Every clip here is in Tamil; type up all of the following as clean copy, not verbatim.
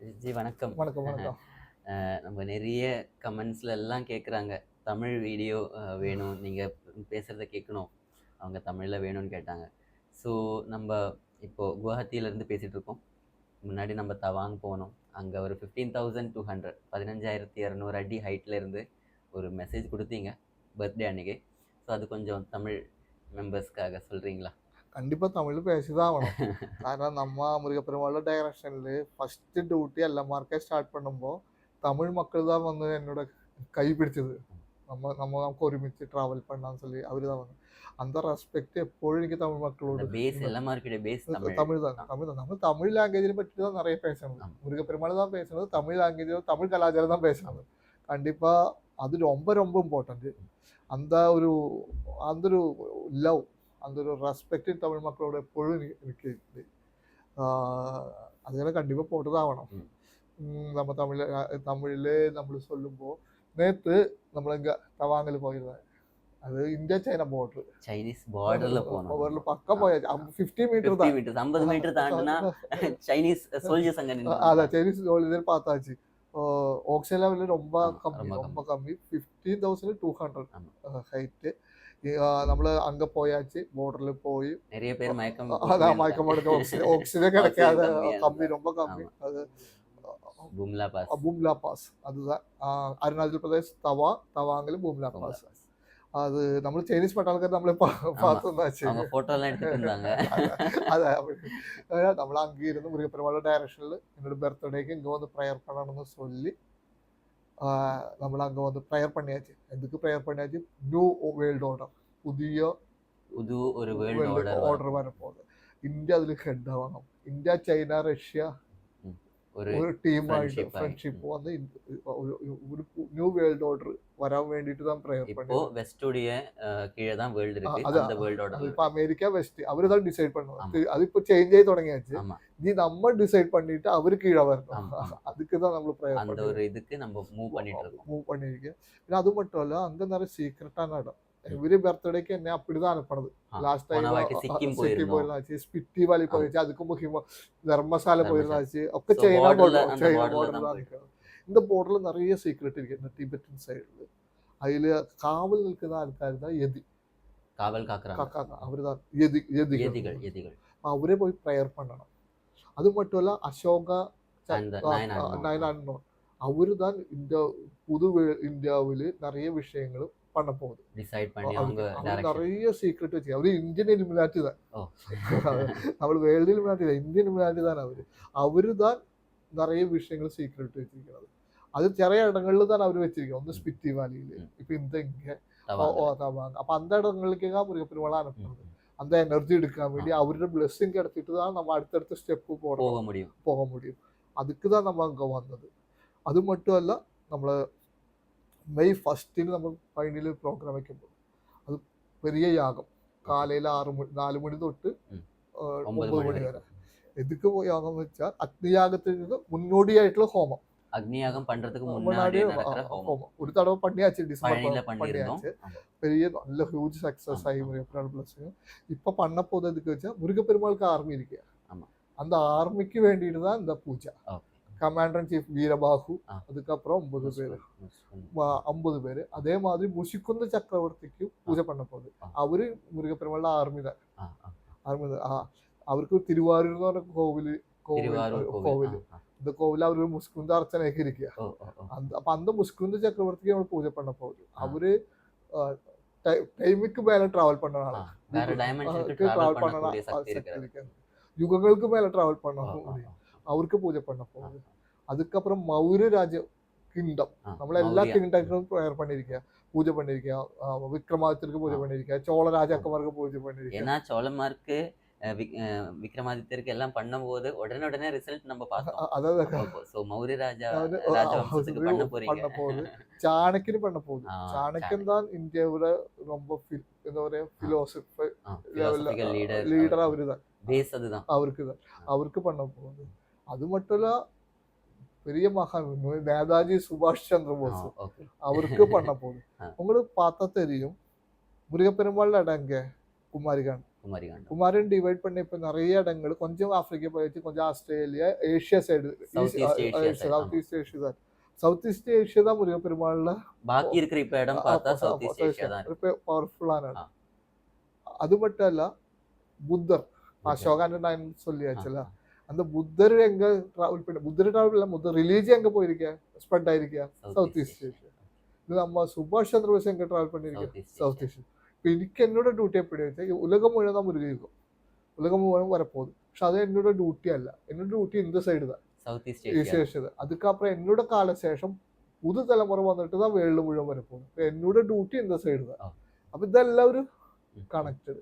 ஜி வணக்கம். வணக்கம் வணக்கம். நம்ம நிறைய கமெண்ட்ஸ்ல எல்லாம் கேட்குறாங்க. தமிழ் வீடியோ வேணும். நீங்க பேசுறத கேட்கணும். அவங்க தமிழ்ல வேணும்னு கேட்டாங்க. ஸோ நம்ம இப்போ குவஹாத்தியிலேருந்து பேசிட்டு இருக்கோம். முன்னாடி நம்ம தவாங் போனோம். அங்கே ஒரு 15,200 15,200 அடி ஹைட்ல இருந்து ஒரு மெசேஜ் கொடுத்தீங்க பர்த்டே அன்னைக்கு. ஸோ அது கொஞ்சம் தமிழ் மெம்பர்ஸ்க்காக சொல்றீங்களா? கண்டிப்பா தமிழ் பேசிதான் ஆகணும். കാരണം മുരുകപ്പെരുമാളുടെ ഡയറക്ഷനിൽ ഫസ്റ്റ് ഡ്യൂട്ടി എൽഎംആർക്കെ സ്റ്റാർട്ട് பண்ணுമ്പോൾ தமிழ் மக்கள் தான் வந்து என்னோட கை பிடிச்சது. നമുക്ക് ഒരുമിച്ച് ട്രാവൽ பண்ணலாம்னு சொல்லி അവർ தான் வந்து அந்த ரெஸ்பெக்ட் எப்போഴും എനിക്ക് தமிழ் மக்களோடு பேஸ் எல்லாருக்கிட்ட பேஸ் தமிழ் தமிழ் தான் நம்ம தமிழ் லாங்குவேஜிനെ பற்றி தான் நிறைய பேசணும். முருகப்பெருமாள் தான் பேசுறது, தமிழ் லாங்குவேஜ் தமிழ் கலாச்சாரம் தான் பேசணும். கண்டிப்பா அது ரொம்ப ரொம்ப இம்பார்ட்டன்ட். அந்த ஒரு அந்த ஒரு லவ், அந்த ஒரு ரெஸ்பெக்ட் தமிழ் மக்களோட எப்பொழுதும் எனக்கு இருக்குது. அதெல்லாம் கண்டிப்பாக போட்டு தான் ஆகணும். நம்ம தமிழில் நம்ம சொல்லும்போது நேற்று நம்மள இங்கே தவாங்கில் போயிருந்தேன். அது இந்தியா சைனா பார்டர், சைனீஸ் பார்டர்ல போனோம். பக்கம் போயாச்சு. 50 மீட்டர் தான், 50 மீட்டர் தாண்டினா சைனீஸ் சோல்ஜர்ஸ் அங்க நின்னு அதான் சைனீஸ் சோல்ஜர் பார்த்தாச்சு. ஆக்சிஜன் லெவல் ரொம்ப கம்மி 15,200 ஹைட்டு. നമ്മൾ അങ്ങ് പോയാச்சு. ബോർഡറിൽ പോയി நிறைய பேர் மயக்கம் മയക്കമടക്കം ഓക്സിജൻ கிடைக்காத கம்மி, ரொம்ப கம்மி. அது பூம்லா பாஸ், அதுதான் அருணாச்சல் பிரதேஷ் தவாங்கில் பூம்லா பாஸ். அது നമ്മൾ ചൈനീസ് പട്ടാളക്കാർ നമ്മളെ பார்த்துருந்தாச்சு. அதான் നമ്മൾ அங்கே இருந்து முருகப்பெருமாளோட டைரக்ஷனில் என்னோட பர்த்டேக்கு இங்கே வந்து ப்ரேயர் பண்ணணும்னு சொல்லி നമ്മൾ அங்கே வந்து ப்ரேயர் பண்ணியாச்சு. எதுக்கு ப்ரேயர் பண்ணியாச்சு? நியூ வேர்ல்டு ஆர்டர், புதிய ஒரு வேர்ல்டு ஆர்டர் வரப்போகுது. ഇന്ത്യ അതിൽ ഹെഡ് ആവണം. ഇന്ത്യ ചൈന റഷ്യ ഒരു ടീമായിട്ട് ഫ്രണ്ട്ഷിപ്പ് വന്ന് ഒരു ന്യൂ വേൾഡ് ഓർഡർ വരാൻ വേണ്ടിട്ട് தான் ப்ரேயர் பண்ணி. வெஸ்டோடைய கீழே தான் வேர்ல்ட் இருக்கு. அந்த வேர்ல்ட் ஆர்டர் இப்போ அமெரிக்கா வெஸ்ட் அவர் தான் டிசைட் பண்ணுவாங்க. அது இப்போ சேஞ்ச் ஆகி தொடங்கியாச்சு. நீ நம்ம டிசைட் பண்ணிட்டு அவரு கீழே வரணும். அதுக்கு தான் நம்ம ப்ரேயர் அந்த ஒரு இதுக்கு நம்ம மூவ் பண்ணிருக்கோம். அது மட்டும் இல்ல, அங்க நிறைய சீக்ரெட்டான இடம். இவரு பர்த்டேக்கு என்ன அப்படிதான் அனுப்பினது. லாஸ்ட் டைம் சிக்கிம் போயிருந்தாச்சு, ஸ்பிட்டி வாலி போயிருச்சு, அதுக்கு முக்கியமா தர்மசாலை போயிருந்தாச்சு. ഒക്കെ ചൈന ബോർഡർ தான் നിൽക്കുന്നത്. இந்த ബോർഡറിൽ நிறைய സീക്രട്ട് ഇരിക്കുന്നു. ടിബറ്റൻ സൈഡിൽ അതില് കാവൽ നിൽക്കുന്ന ആൾക്കാർ தான் எதி, காவல் காக்குறாங்க. அவர்தான் எதிகள். அவரே போய் ப்ரேயர் பண்ணணும். அது மட்டும் இல்ல, அசோக நயனான் அவரு தான் இந்த புது இந்தியாவில் நிறைய விஷயங்களும் பண்ண போகுது. டிசைட் பண்ணி அவங்க நிறைய சீக்ரெட் வச்சு. அவரு இந்தியன் இலுமினாட்டி தான். அவரு வேர்ல்டு இலுமினாட்டி தான், இந்தியன் இலுமினாட்டி தான். அவரு தான் நிறைய விஷயங்கள் சீக்ரெட் வச்சிருக்கிறது. அது நிறைய இடங்கள்ல தான் அவர் வச்சிருக்கோம். வந்து ஸ்பிட்டி வாலியில, இப்ப இந்த இங்க தவாங்க. அப்ப அந்த இடங்களுக்கே முருகப்பெருமாளா அனுப்புறது. அந்த எனர்ஜி எடுக்காம வேண்டி அவரோட பிளெஸிங் எடுத்துட்டு தான் நம்ம அடுத்தடுத்த ஸ்டெப்பு போக முடியும். அதுக்கு தான் நம்ம அங்க வந்தது. அது மட்டும் இல்ல, நம்மள മെയ് 1 നമ്മൾ ഫൈനൽ പ്രോഗ്രാം വയ്ക്കുമ്പോൾ അത് പെരിയ യാഗം കാലയിൽ 4 മണി തൊട്ട് 9 മണി വരെ. എതുക്ക് യാഗം എന്ന് വെച്ചാൽ അഗ്നിയാഗത്തിന് മുന്നോടിയായിട്ടുള്ള ഹോമം. அக்னியாகம் பண்றதுக்கு முன்னாடி நடக்கிற ஹோமம். ஒரு தடவை பண்ணியாச்சு, டிசம்பர்ல பண்ணியாச்சு. பெரிய நல்ல ஹியூஜ் சக்சஸ் ஆகி முருகப்பெருமாள் பிளஸ். இப்ப பண்ண போது எதுக்கு வச்சா முருகப்பெருமாளுக்கு ஆர்மி இருக்கு. அந்த ஆர்மிக்கு வேண்டிட்டு தான் இந்த பூஜை. கமாண்டர் சீஃப் வீரபாகு, அதுக்கப்புறம் 50 பேர். அதே மாதிரி முஷிக்குந்த சக்கரவர்த்திக்கு பூஜை பண்ண போகுது. அவரு முருகப்பெருமாள் ஆர்மி தான். அவருக்கு திருவாரூர் கோவில். இந்த கோவில் அவரு முஸ்குந்த அர்ச்சனைக்கு இருக்கு. அப்ப அந்த முஸ்குந்த சக்கரவர்த்திக்கு அவர் பூஜை பண்ண போகுது. அவரு டைமுக்கு மேல டிராவல் பண்ணனால யுகங்களுக்கு மேல டிராவல் பண்ண அவருக்கு பூஜை பண்ண போகுது. அதுக்கப்புறம் மௌரிய ராஜ கிங்டம், நம்மள எல்லா கிங்டம்க்கும் ப்ரேயர் பண்ணிருக்கேன், பூஜை பண்ணிருக்கேன். விக்ரமாதித்யருக்கு பூஜை பண்ணிருக்கேன், சோழ ராஜாக்கமாருக்கு பூஜை பண்ணிருக்கேன். ஏன்னா சோழமாருக்கு விக்ரமாதித்யருக்கு எல்லாம் பண்ணும்போது உடனே ரிசல்ட் நம்ம பார்த்தோம். அதாவது சோ மௌரிய ராஜவம்சத்துக்கு பண்ண போகுது. சாணக்கியன் பண்ண போகுது. சாணக்கியன் தான் இந்தியாவோட ரொம்ப എന്താ പറയാ ഫിലോസഫർ ലീഡർ. அவருதான் பேஸ். அதுதான் அவருக்கு பண்ண போகுது. அது மட்டும் இல்ல, பெரிய மகான் நேதாஜி சுபாஷ் சந்திர போஸ் அவருக்கு பண்ண போகுது. உங்களுக்கு பார்த்தா தெரியும், முருகப்பெருமாள் அடங்க குமாரிகான் குமரிகாண்டம். குமரன் டிவைட் பண்ணி இப்போ நிறைய இடங்கள், கொஞ்சம் ஆப்பிரிக்கா போயிடுச்சு, கொஞ்சம் Australia, Asia side, south east Asia side. South east Asia தான். சவுத் ஈஸ்ட் ஏஷியா தான் முருகப்பெருமாள்ல பாக்கி இருக்கிற இப்ப இடம் பார்த்தா சவுத் ஈஸ்ட் ஏஷியா தான் இருக்கு. பவர்ஃபுல்லான ஆ. அது மட்டும் இல்ல, புத்தர் அசோகானன் சொல்லியாச்சுல, அந்த புத்தர் எங்க டிராவல் பண்ண, புத்தர் டிராவல் இல்ல, புத்தர் ரிலீஜியன் எங்க போயிருக்கேன், ஸ்பெண்ட் ஆயிருக்கேன், சவுத் ஈஸ்ட் ஏஷியா. இது நம்ம சுபாஷ் சந்திரபோஸ் எங்க டிராவல் பண்ணியிருக்கேன், சவுத் ஏஷியா. இப்போ എനിക്ക് എന്നോட ഡ്യൂട്ടി എപ്പോഴും വെച്ചാൽ ഉലകം മുഴുവൻ தான் முருகன் இருக்கும், உலகம் முழுவதும் வரப்போகுது. പക്ഷെ அது என்னோட டியூட்டி அல்ல, என்னோட டியூட்டி இந்த சைடு தான், south east east Asia. Asia. அதுக்கப்புறம் என்னோட காலசேஷம் புது தலைமுறை വന്നിട്ട് தான் വേൾഡ് മുഴുവൻ വരപ്പോകും. അപ്പൊ എന്നോட ഡ്യൂട്ടി இந்த സൈഡ് தான். അപ്പൊ ഇതെല്ലാവരും കണക്റ്റഡ്,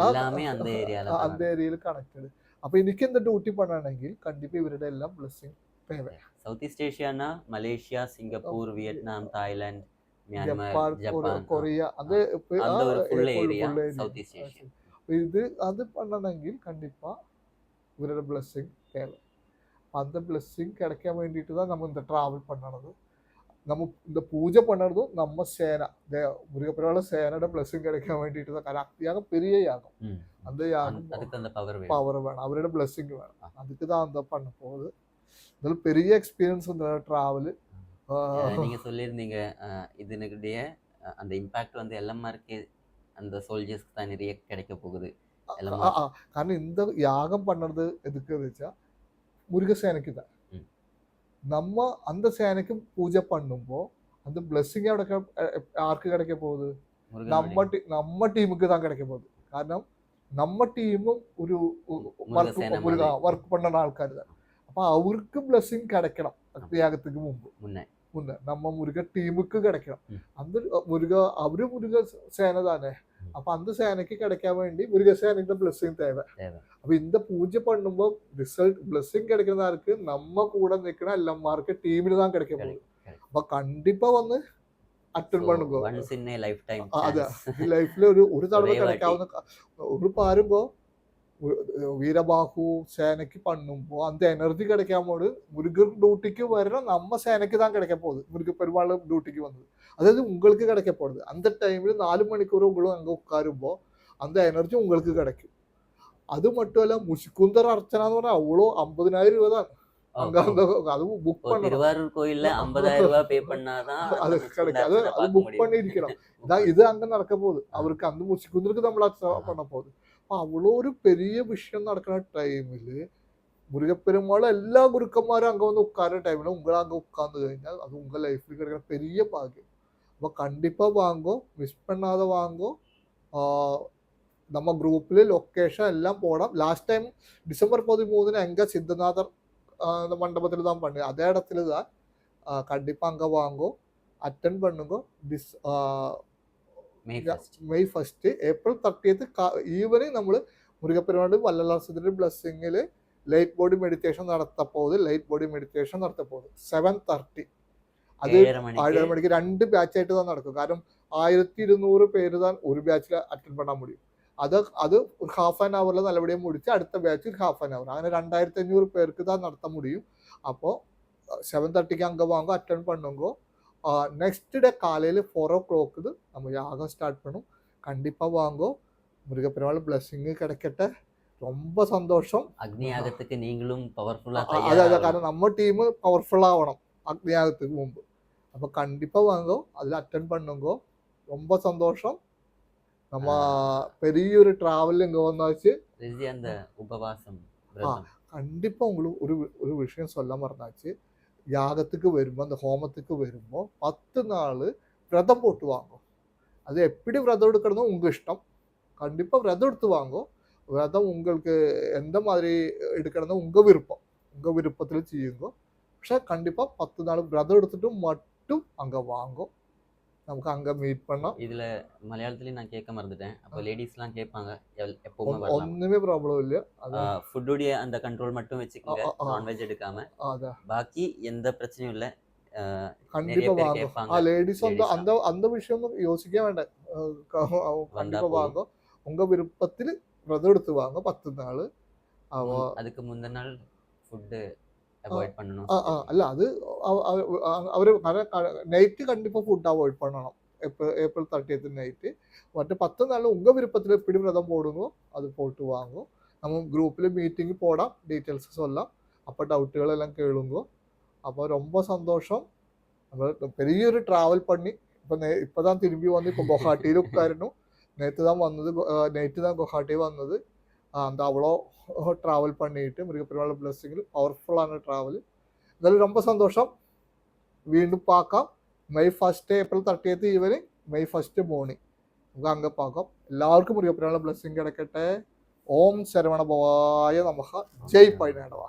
எல்லாமே அந்த ஏரியால தான் அந்த ஏரிയയിൽ കണക്റ്റഡ്. അപ്പൊ എനിക്ക് എന്ത് ഡ്യൂട്ടി பண்ணாണെങ്കിൽ கண்டிப்பா இவരുടെ எல்லாம் ബ്ലെസ്സിങ് தேவை. சவுத் ஈஸ்ட் ஏஷியானா Malaysia, Singapore, Vietnam, Thailand, Myanmar, Japan, Japan, Korea, അത് அந்த ஒரு full full area area. South east Asia. இது அது பண்ணണമെങ്കിൽ கண்டிப்பா இவரோட பிளெஸ்ஸிங் தேவை. அந்த பிளெஸ்ஸிங் கிடைக்க வேண்டிட்டு தான் நம்ம இந்த டிராவல் பண்ணണது. நம்ம இந்த பூஜை பண்ணறதும் நம்ம சேனை, முருகப்பெருமாள் சேனோட பிளெஸ்ஸிங் கிடைக்க வேண்டிட்டு தான். കാരണം യാഗം பெரிய யாகம், ம். அந்த யாகம் அதுக்கு அந்த பவர் வேணும். பவர் வேணும், அவரோட பிளெஸ்ஸிங் வேணும். அதுக்கு தான் அந்த பண்ண போகுது. இதில் பெரிய எக்ஸ்பீரியன்ஸ் இந்த டிராவல். நீங்க சொல்லியிருந்தீங்க இதனுடைய அந்த இம்பாக்ட் வந்து எல்எம்ஆர்க்கு அந்த சோல்ஜர்ஸ்க்கு தான் நிறைய கிடைக்க போகுது. எல்எம்ஆர் കാരണം இந்த யாகம் பண்ணறது எதுக்குன்னு വെച്ചാൽ മുരുകസേനയ്ക്ക് தான். ம். நம்ம அந்த சேனைக்கு பூஜை பண்ணும்போ அந்த பிளெஸ்ஸிங் யாருக்கு கிடைக்க போகுது, முருகனுடைய நம்ம டீமுக்கு தான் கிடைக்க போகுது. കാരണം நம்ம டீமும் ஒரு முருகசேனை மாதிரி. വർക്ക് பண்ண ആൾക്കാർ தான். അപ്പൊ അവർക്ക് ബ്ലെസ്സിങ് கிடைക്കണം യാഗத்துக்கு മുമ്പ്, முன்னே മുന്നേ நம்ம முருக டீமுக்கு கிடைക്കണം. ம். அந்த அவரு முருக சேனை தானே. அப்ப அந்த சேனைக்கு கிடைக்க வேண்டி முருகசேனைக்கு பிளெസ്സിங் தேவை. தேவை. அப்ப இந்த பூஜை பண்ணும்போ ரிசல்ட் பிளெസ്സിங் கிடைக்கிறதாருக்கு நம்ம கூட நிற்கிற எல்லாமாருக்கு டீமில் தான் கிடைக்க போகுது. அப்ப கண்டிப்பா வந்து അറ്റൻഡ് பண்ணுங்க. once in a lifetime അതെ, chance. ഈ ലൈഫിൽ ഒരു തവണ ഒരേ വാട്ടി. கிடைக்காവുന്ന ഒരു പാരുമ്പോ വീരബാഹു சேனைக்கு பண்ணும்போ அந்த எனர்ஜி கிடைக்காமோடு முருகர் டியூட்டிக்கு வர நம்ம சேனைக்கு தான் கிடைக்க போகுது. முருக பெருமாள் டியூட்டிக்கு வந்தது, அதாவது உங்களுக்கு கிடைக்க போகுது. அந்த டைமில் 4 மணிக்கூர் உங்களும் அங்கே உட்காரும்போ அந்த எனர்ஜி உங்களுக்கு கிடைக்கும். அது மட்டும் இல்ல, முஷ்குந்தர் அர்ச்சனான்னு പറഞ്ഞാൽ அவ்வளோ 50,000 ரூபா தான் அங்க அந்த அதுவும் புக் இப்போ பண்ணணும். திருவாரூர் கோயில்ல 50,000 ரூபாய் பே பண்ணாதான் அது அந்த முஸ்லிம் கிடைக்கும், அது அர்ச்சனை அது பார்க்க புக் முடியும். பண்ணியிருக்கணும். இது அங்க நடக்க போகுது, அவருக்கு அந்த முஷ்குந்தருக்கு നമ്മൾ பண்ண போகுது. അപ്പൊ அவ்வளோ ஒரு பெரிய விஷயம் நடக்கிற டைமில் முருகப்பெருமாள் எல்லா குருக்கന്മാരും அங்க வந்து உட்கார டைம்ல உங்களை அங்க உட்கார்ந்து കഴിഞ്ഞാல் அது உங்க லைஃப்ல கிடைக்கிற பெரிய பாக்கியம். அப்போ கண்டிப்பா வாங்கோ, மிஸ் பண்ணாத வாங்கோ. நம்ம குரூப்ல லொக்கேஷன் எல்லாம் போடாம். லாஸ்ட் டைம் டிசம்பர் 13 எங்க சித்தநாதர் மண்டபத்தில் தான் பண்ணு, அதே இடத்துல தான். கண்டிப்பா அங்க வாங்கோ, அட்டென்ட் பண்ணுங்க. May 1st. May 1 April 30 evening നമ്മൾ മുരുകപ്പെരുമാളുടെ വല്ലലാസത്തിന്റെ ബ്ലെസ്സിങ്ങിൽ ലൈറ്റ് ബോഡി മെഡിറ്റേഷൻ നടത്തപ്പോത്. ലൈറ്റ് ബോഡി മെഡിറ്റേഷൻ നടത്തപ്പോത് 7:30. അത് 7:30 മണിക്ക് 7:30 മണിക്ക് 2 ബാച്ചായിട്ട് தான் നടക്കും. കാരണം 1200 പേര് தான் ഒരു ബാച്ചിൽ അറ്റൻഡ് பண்ண முடியும். அது ஒரு ஹாஃப் அன் ஹவரில் நல்லபடியாக முடிச்சு அடுத்த பேட்ச் ஹாஃப் அன் ஹவர், അങ്ങനെ 2500 பேருக்கு தான் நடத்த முடியும். அப்போ 7:30க்கு அங்கே வாங்க, அட்டென்ட் பண்ணுங்க. நெக்ஸ்ட் டே காலையில் 4 o'clock நம்ம யாகம் ஸ்டார்ட் பண்ணும். கண்டிப்பாக வாங்கோ, முருகப்பெருமாள் பிளெஸ்ஸிங்கு கிடைக்கட்ட. ரொம்ப சந்தோஷம். அக்னி யாகத்துக்கு நீங்களும் பவர்ஃபுல்லா அதான் தயாராகணும். കാരണം நம்ம டீமு பவர்ஃபுல்லாகணும் அக்னியாகத்துக்கு முன்பு. அப்போ கண்டிப்பாக வாங்கோ, அதில் அட்டென்ட் பண்ணுங்க. ரொம்ப சந்தோஷம். நம்ம பெரிய ஒரு டிராவல் இங்கே வந்தாச்சு. ரிஷி, அந்த உபவாசம் விரதம் கண்டிப்பாக உங்களுக்கு ஒரு விஷயம் சொல்ல மறந்தாச்சு. யாகத்துக்கு வரும்போது, அந்த ஹோமத்துக்கு வரும்போது 10 நாள் விரதம் போட்டு வாங்கும். அது எப்படி விரதம் எடுக்கிறதோ உங்கள் இஷ்டம். கண்டிப்பாக விரதம் எடுத்து வாங்கும். விரதம் உங்களுக்கு எந்த மாதிரி எடுக்கிறதோ உங்கள் விருப்பம், உங்கள் விருப்பத்தில் செய்யுங்க. പക്ഷെ கண்டிப்பாக 10 நாள் விரதம் எடுத்துட்டு மட்டும் அங்கே வாங்கும். நமக்கு அங்கே மீட் பண்ணோம். இதுல மலையாளத்துலயும் நான் கேட்க மறந்துட்டேன். அப்போ லேடிஸ்லாம் கேட்பாங்க எப்பவுமே வரலாம். ஒன்றுமே ப்ராப்ளம் இல்லை. அதான் ஃபுட்டுடைய அந்த கண்ட்ரோல் மட்டும் வச்சுக்கோங்க, நான்வெஜ் எடுக்காம. அதான் பாக்கி எந்த பிரச்சனையும் இல்லை. கண்டிப்பா பேர் வாங்கும். கேட்பாங்க. லேடிஸ் வந்து Ladies அந்த அந்த விஷயம் யோசிக்க வேண்டாம். கண்டிப்பா போதும். வாங்கும். உங்க விருப்பத்தில் விரதம் எடுத்து வாங்க 10 நாள். அதுக்கு முந்தின நாள் ஃபுட்டு அவாய்ட் பண்ணணும். அல்ல, அது அவரு நைட்டு கண்டிப்பா ஃபுட் அவாய்ட் பண்ணணும். ஏப்ரல் 30th நைட்டு மற்ற 10 நாள் உங்கள் விருப்பத்தில் எப்படி விரதம் போடுங்க அது போட்டு வாங்கும். நம்ம குரூப்பில் மீட்டிங் போடாம், டீட்டெயில்ஸ் சொல்லலாம். அப்போ டவுட்டுகள் எல்லாம் கேளுங்க. அப்போ ரொம்ப சந்தோஷம். நம்ம பெரிய ஒரு ட்ராவல் பண்ணி இப்போ தான் திரும்பி வந்து இப்போ குவஹாட்டியில் உட்காரணும். நேற்று தான் வந்தது, நைட்டு தான் குவஹாட்டி வந்தது. அந்த அவ்வளோ ட்ராவல் பண்ணிட்டு மிருகப்பெருமாள் பிளஸ்ஸிங்கில் பவர்ஃபுல்லான ட்ராவல். എന്തായാലും ரொம்ப സന്തോഷം. വീണ്ടും பார்ക്കാം. May 1 April 30th evening, May 1 morning നമുക്ക് അങ്ങ് பார்ക്കാം. എല്ലാവർക്കും മുരുകപ്പെരുമാളുടെ ബ്ലെസ്സിങ് കിടക്കട്ടെ. ഓം ശരവണ ഭവായ നമഃ. ജയ് പൈനാടവ.